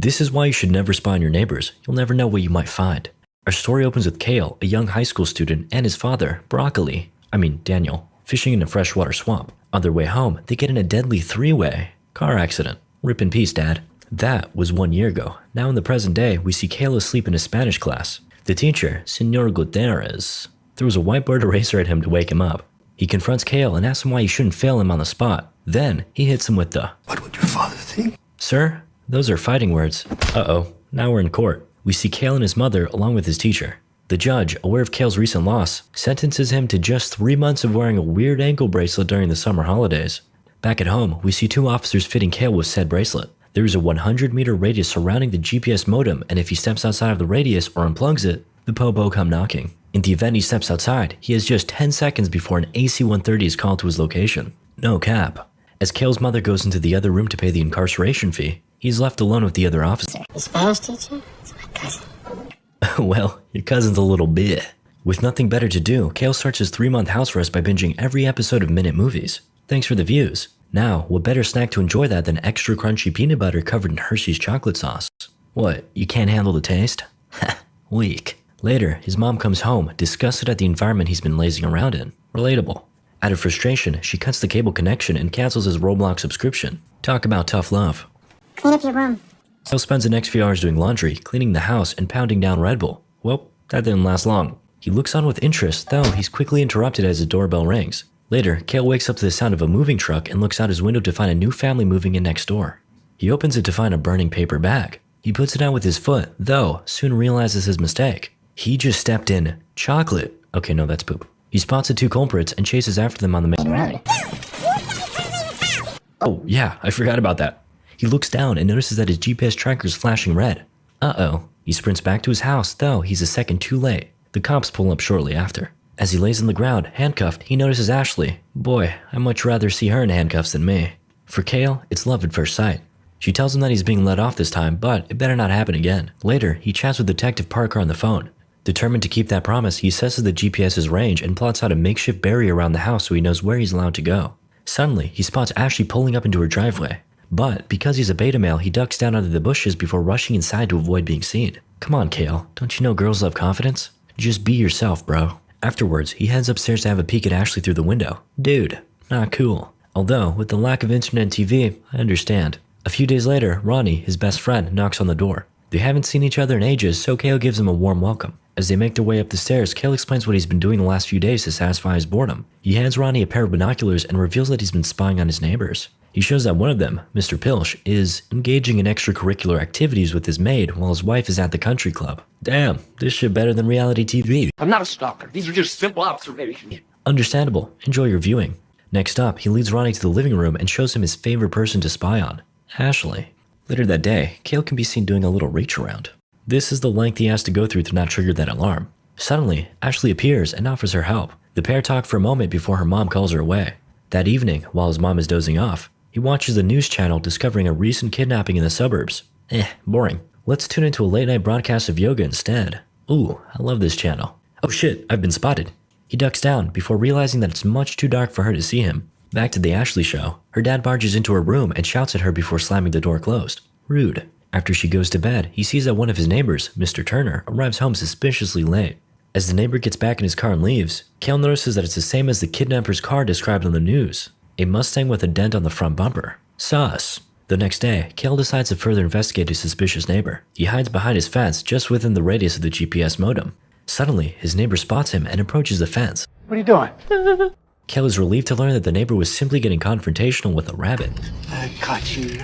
This is why you should never spy on your neighbors. You'll never know what you might find. Our story opens with Kale, a young high school student, and his father, Daniel, fishing in a freshwater swamp. On their way home, they get in a deadly three-way car accident. Rip in peace, Dad. That was 1 year ago. Now in the present day, we see Kale asleep in his Spanish class. The teacher, Senor Gutierrez, throws a whiteboard eraser at him to wake him up. He confronts Kale and asks him why he shouldn't fail him on the spot. Then, he hits him with the, "What would your father think?" "Sir, those are fighting words." Uh-oh, now we're in court. We see Kale and his mother along with his teacher. The judge, aware of Kale's recent loss, sentences him to just 3 months of wearing a weird ankle bracelet during the summer holidays. Back at home, we see 2 officers fitting Kale with said bracelet. There is a 100-meter radius surrounding the GPS modem, and if he steps outside of the radius or unplugs it, the popo come knocking. In the event he steps outside, he has just 10 seconds before an AC-130 is called to his location. No cap. As Kale's mother goes into the other room to pay the incarceration fee, he's left alone with the other officer. The Spanish teacher? It's my cousin. Well, your cousin's a little bit. With nothing better to do, Kale starts his 3-month house arrest by binging every episode of Minute Movies. Thanks for the views. Now, what better snack to enjoy that than extra crunchy peanut butter covered in Hershey's chocolate sauce? What, you can't handle the taste? Ha, weak. Later, his mom comes home, disgusted at the environment he's been lazing around in. Relatable. Out of frustration, she cuts the cable connection and cancels his Roblox subscription. Talk about tough love. Clean up your room. Kale spends the next few hours doing laundry, cleaning the house, and pounding down Red Bull. Well, that didn't last long. He looks on with interest, though he's quickly interrupted as the doorbell rings. Later, Kale wakes up to the sound of a moving truck and looks out his window to find a new family moving in next door. He opens it to find a burning paper bag. He puts it out with his foot, though soon realizes his mistake. He just stepped in chocolate. Okay, no, that's poop. He spots the 2 culprits and chases after them on the main road. Oh, yeah, I forgot about that. He looks down and notices that his GPS tracker is flashing red. Uh-oh. He sprints back to his house, though he's a second too late. The cops pull up shortly after. As he lays on the ground, handcuffed, he notices Ashley. Boy, I'd much rather see her in handcuffs than me. For Kale, it's love at first sight. She tells him that he's being let off this time, but it better not happen again. Later, he chats with Detective Parker on the phone. Determined to keep that promise, he assesses the GPS's range and plots out a makeshift barrier around the house so he knows where he's allowed to go. Suddenly, he spots Ashley pulling up into her driveway. But because he's a beta male, he ducks down under the bushes before rushing inside to avoid being seen. Come on, Kale, don't you know girls love confidence? Just be yourself, bro. Afterwards, he heads upstairs to have a peek at Ashley through the window. Dude, not cool. Although, with the lack of internet and TV, I understand. A few days later, Ronnie, his best friend, knocks on the door. They haven't seen each other in ages, so Kale gives him a warm welcome. As they make their way up the stairs, Kale explains what he's been doing the last few days to satisfy his boredom. He hands Ronnie a pair of binoculars and reveals that he's been spying on his neighbors. He shows that one of them, Mr. Pilch, is engaging in extracurricular activities with his maid while his wife is at the country club. Damn, this shit better than reality TV. I'm not a stalker. These are just simple observations. Understandable. Enjoy your viewing. Next up, he leads Ronnie to the living room and shows him his favorite person to spy on, Ashley. Later that day, Kale can be seen doing a little reach around. This is the length he has to go through to not trigger that alarm. Suddenly, Ashley appears and offers her help. The pair talk for a moment before her mom calls her away. That evening, while his mom is dozing off, he watches the news channel discovering a recent kidnapping in the suburbs. Boring. Let's tune into a late-night broadcast of yoga instead. Ooh, I love this channel. Oh shit, I've been spotted. He ducks down before realizing that it's much too dark for her to see him. Back to the Ashley show. Her dad barges into her room and shouts at her before slamming the door closed. Rude. After she goes to bed, he sees that one of his neighbors, Mr. Turner, arrives home suspiciously late. As the neighbor gets back in his car and leaves, Kale notices that it's the same as the kidnapper's car described on the news. A Mustang with a dent on the front bumper. Sus. The next day, Kale decides to further investigate his suspicious neighbor. He hides behind his fence just within the radius of the GPS modem. Suddenly, his neighbor spots him and approaches the fence. What are you doing? Kale is relieved to learn that the neighbor was simply getting confrontational with a rabbit. I caught you.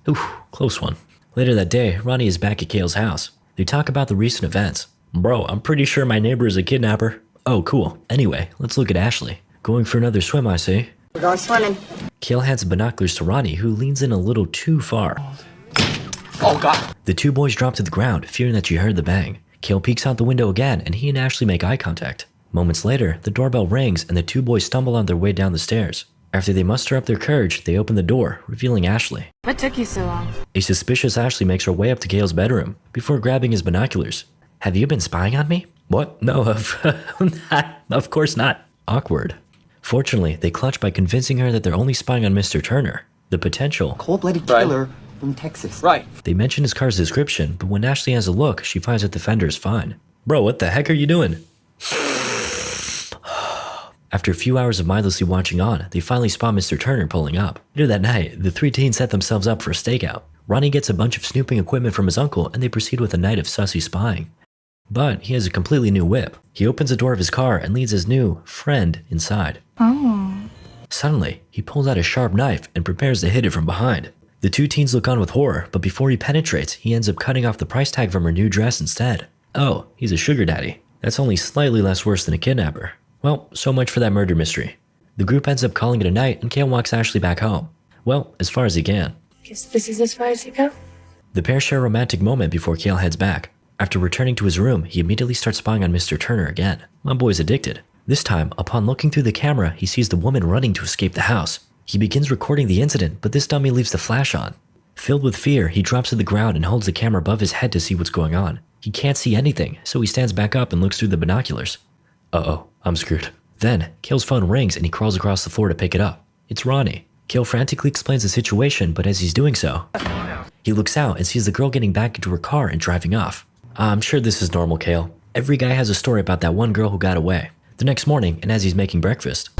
Oof, close one. Later that day, Ronnie is back at Kale's house. They talk about the recent events. Bro, I'm pretty sure my neighbor is a kidnapper. Oh, cool. Anyway, let's look at Ashley. Going for another swim, I see. We're going swimming. Kale hands binoculars to Ronnie, who leans in a little too far. Oh, God. The 2 boys drop to the ground, fearing that she heard the bang. Kale peeks out the window again, and he and Ashley make eye contact. Moments later, the doorbell rings, and the 2 boys stumble on their way down the stairs. After they muster up their courage, they open the door, revealing Ashley. What took you so long? A suspicious Ashley makes her way up to Kale's bedroom, before grabbing his binoculars. Have you been spying on me? What? No, of course not. Awkward. Fortunately, they clutch by convincing her that they're only spying on Mr. Turner. The potential Cold-blooded killer from Texas. Right. They mention his car's description, but when Ashley has a look, she finds that the fender is fine. Bro, what the heck are you doing? After a few hours of mindlessly watching on, they finally spot Mr. Turner pulling up. Later that night, the three teens set themselves up for a stakeout. Ronnie gets a bunch of snooping equipment from his uncle, and they proceed with a night of sussy spying. But he has a completely new whip. He opens the door of his car and leads his new friend inside. Suddenly, he pulls out a sharp knife and prepares to hit it from behind. The two teens look on with horror, but before he penetrates, he ends up cutting off the price tag from her new dress instead. Oh, he's a sugar daddy. That's only slightly less worse than a kidnapper. Well, so much for that murder mystery. The group ends up calling it a night and Kale walks Ashley back home. Well, as far as he can. Guess this is as far as you go. The pair share a romantic moment before Kale heads back. After returning to his room, he immediately starts spying on Mr. Turner again. My boy's addicted. This time, upon looking through the camera, he sees the woman running to escape the house. He begins recording the incident, but this dummy leaves the flash on. Filled with fear, he drops to the ground and holds the camera above his head to see what's going on. He can't see anything, so he stands back up and looks through the binoculars. Uh-oh, I'm screwed. Then, Kale's phone rings and he crawls across the floor to pick it up. It's Ronnie. Kale frantically explains the situation, but as he's doing so, he looks out and sees the girl getting back into her car and driving off. I'm sure this is normal, Kale. Every guy has a story about that one girl who got away. The next morning, and as he's making breakfast,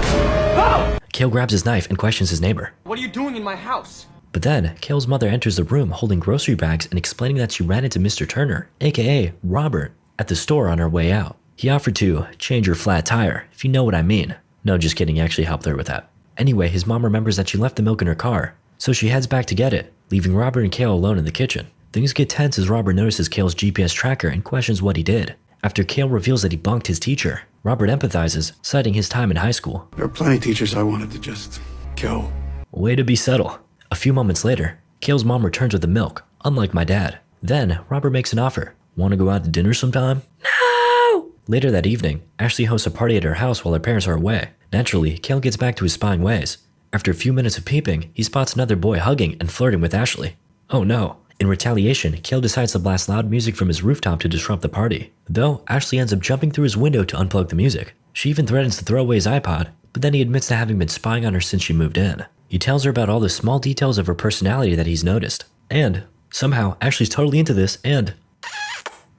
Kale grabs his knife and questions his neighbor. What are you doing in my house? But then, Kale's mother enters the room holding grocery bags and explaining that she ran into Mr. Turner, aka Robert, at the store on her way out. He offered to change her flat tire, if you know what I mean. No, just kidding, he actually helped her with that. Anyway, his mom remembers that she left the milk in her car, so she heads back to get it, leaving Robert and Kale alone in the kitchen. Things get tense as Robert notices Kale's GPS tracker and questions what he did. After Kale reveals that he bunked his teacher, Robert empathizes, citing his time in high school. There are plenty of teachers I wanted to just kill. Way to be subtle. A few moments later, Kale's mom returns with the milk, unlike my dad. Then, Robert makes an offer. Want to go out to dinner sometime? No! Later that evening, Ashley hosts a party at her house while her parents are away. Naturally, Kale gets back to his spying ways. After a few minutes of peeping, he spots another boy hugging and flirting with Ashley. Oh no. In retaliation, Kale decides to blast loud music from his rooftop to disrupt the party. Though, Ashley ends up jumping through his window to unplug the music. She even threatens to throw away his iPod, but then he admits to having been spying on her since she moved in. He tells her about all the small details of her personality that he's noticed. And, somehow, Ashley's totally into this and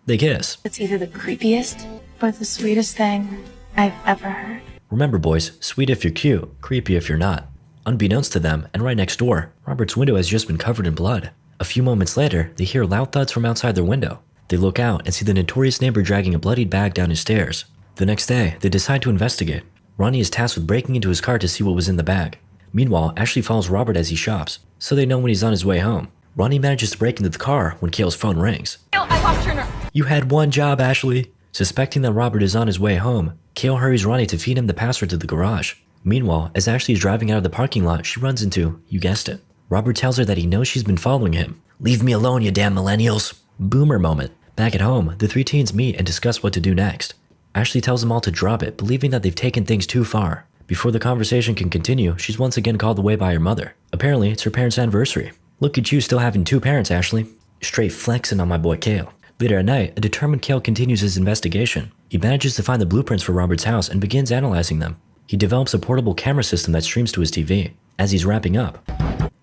they kiss. It's either the creepiest or the sweetest thing I've ever heard. Remember boys, sweet if you're cute, creepy if you're not. Unbeknownst to them, and right next door, Robert's window has just been covered in blood. A few moments later, they hear loud thuds from outside their window. They look out and see the notorious neighbor dragging a bloodied bag down his stairs. The next day, they decide to investigate. Ronnie is tasked with breaking into his car to see what was in the bag. Meanwhile, Ashley follows Robert as he shops, so they know when he's on his way home. Ronnie manages to break into the car when Kale's phone rings. I lost Turner. You had one job, Ashley. Suspecting that Robert is on his way home, Kale hurries Ronnie to feed him the password to the garage. Meanwhile, as Ashley is driving out of the parking lot, she runs into, you guessed it. Robert tells her that he knows she's been following him. Leave me alone, you damn millennials. Boomer moment. Back at home, the three teens meet and discuss what to do next. Ashley tells them all to drop it, believing that they've taken things too far. Before the conversation can continue, she's once again called away by her mother. Apparently, it's her parents' anniversary. Look at you still having two parents, Ashley. Straight flexing on my boy Kale. Later at night, a determined Kale continues his investigation. He manages to find the blueprints for Robert's house and begins analyzing them. He develops a portable camera system that streams to his TV. As he's wrapping up,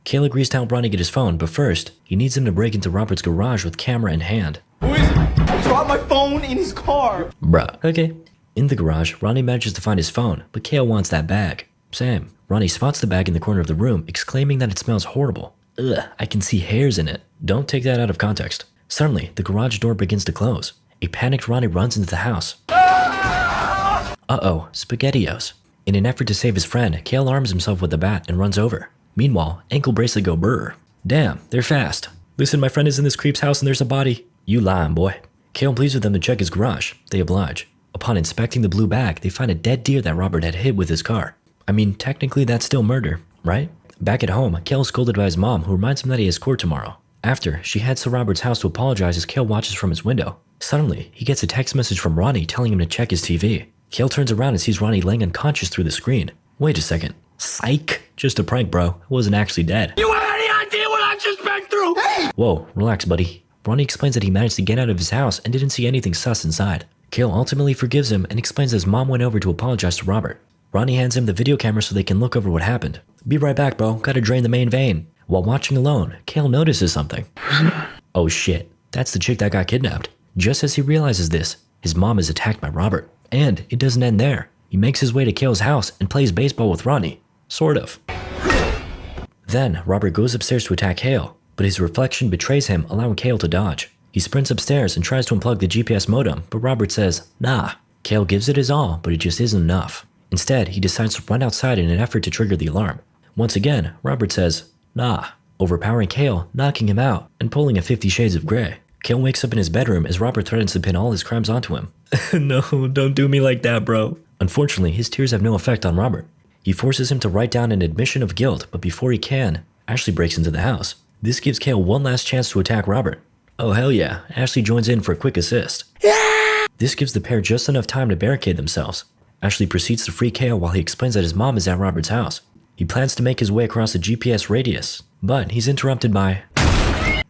Kale agrees to help Ronnie get his phone, but first, he needs him to break into Robert's garage with camera in hand. Who is it? I dropped my phone in his car. Bruh. Okay. In the garage, Ronnie manages to find his phone, but Kale wants that bag. Same. Ronnie spots the bag in the corner of the room, exclaiming that it smells horrible. Ugh, I can see hairs in it. Don't take that out of context. Suddenly, the garage door begins to close. A panicked Ronnie runs into the house. Uh-oh, SpaghettiOs. In an effort to save his friend, Kale arms himself with a bat and runs over. Meanwhile, ankle bracelet go brr. Damn, they're fast. Listen, my friend is in this creep's house and there's a body. You lying, boy. Kale pleads with them to check his garage. They oblige. Upon inspecting the blue bag, they find a dead deer that Robert had hit with his car. I mean, technically that's still murder, right? Back at home, Kale is scolded by his mom, who reminds him that he has court tomorrow. After, she heads to Robert's house to apologize as Kale watches from his window. Suddenly, he gets a text message from Ronnie telling him to check his TV. Kale turns around and sees Ronnie laying unconscious through the screen. Wait a second. Psych. Just a prank, bro. I wasn't actually dead. You have any idea what I just been through? Hey! Whoa, relax, buddy. Ronnie explains that he managed to get out of his house and didn't see anything sus inside. Kale ultimately forgives him and explains that his mom went over to apologize to Robert. Ronnie hands him the video camera so they can look over what happened. Be right back, bro. Gotta drain the main vein. While watching alone, Kale notices something. Oh shit, that's the chick that got kidnapped. Just as he realizes this, his mom is attacked by Robert. And it doesn't end there. He makes his way to Kale's house and plays baseball with Ronnie. Sort of. Then, Robert goes upstairs to attack Kale, but his reflection betrays him, allowing Kale to dodge. He sprints upstairs and tries to unplug the GPS modem, but Robert says, nah. Kale gives it his all, but it just isn't enough. Instead, he decides to run outside in an effort to trigger the alarm. Once again, Robert says, nah, overpowering Kale, knocking him out, and pulling a 50 Shades of Grey. Kale wakes up in his bedroom as Robert threatens to pin all his crimes onto him. No, don't do me like that, bro. Unfortunately, his tears have no effect on Robert. He forces him to write down an admission of guilt, but before he can, Ashley breaks into the house. This gives Kale one last chance to attack Robert. Oh hell yeah, Ashley joins in for a quick assist. This gives the pair just enough time to barricade themselves. Ashley proceeds to free Kale while he explains that his mom is at Robert's house. He plans to make his way across the GPS radius, but he's interrupted by...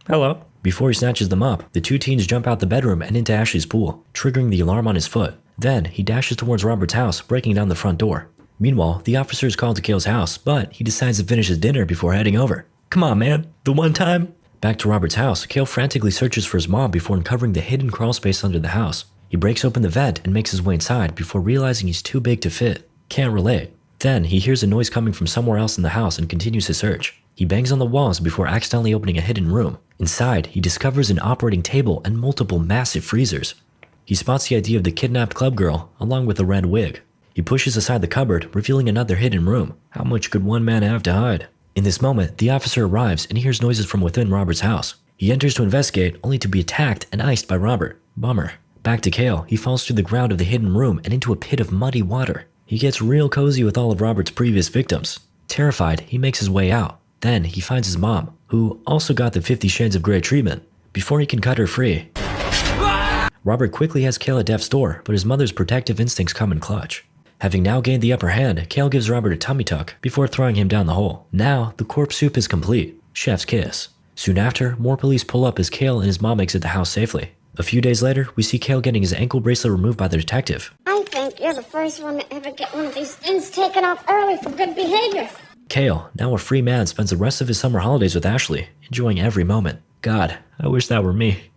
Hello. Before he snatches them up, the two teens jump out the bedroom and into Ashley's pool, triggering the alarm on his foot. Then, he dashes towards Robert's house, breaking down the front door. Meanwhile, the officer is called to Kale's house, but he decides to finish his dinner before heading over. Come on, man. The one time? Back to Robert's house, Kale frantically searches for his mom before uncovering the hidden crawl space under the house. He breaks open the vent and makes his way inside before realizing he's too big to fit. Can't relate. Then, he hears a noise coming from somewhere else in the house and continues his search. He bangs on the walls before accidentally opening a hidden room. Inside, he discovers an operating table and multiple massive freezers. He spots the ID of the kidnapped club girl, along with a red wig. He pushes aside the cupboard, revealing another hidden room. How much could one man have to hide? In this moment, the officer arrives and hears noises from within Robert's house. He enters to investigate, only to be attacked and iced by Robert. Bummer. Back to Kale, he falls through the ground of the hidden room and into a pit of muddy water. He gets real cozy with all of Robert's previous victims. Terrified, he makes his way out. Then, he finds his mom, who also got the 50 Shades of Grey treatment. Before he can cut her free, Robert quickly has Kale at death's door, but his mother's protective instincts come in clutch. Having now gained the upper hand, Kale gives Robert a tummy tuck before throwing him down the hole. Now, the corpse soup is complete. Chef's kiss. Soon after, more police pull up as Kale and his mom exit the house safely. A few days later, we see Kale getting his ankle bracelet removed by the detective. I think you're the first one to ever get one of these things taken off early for good behavior. Kale, now a free man, spends the rest of his summer holidays with Ashley, enjoying every moment. God, I wish that were me.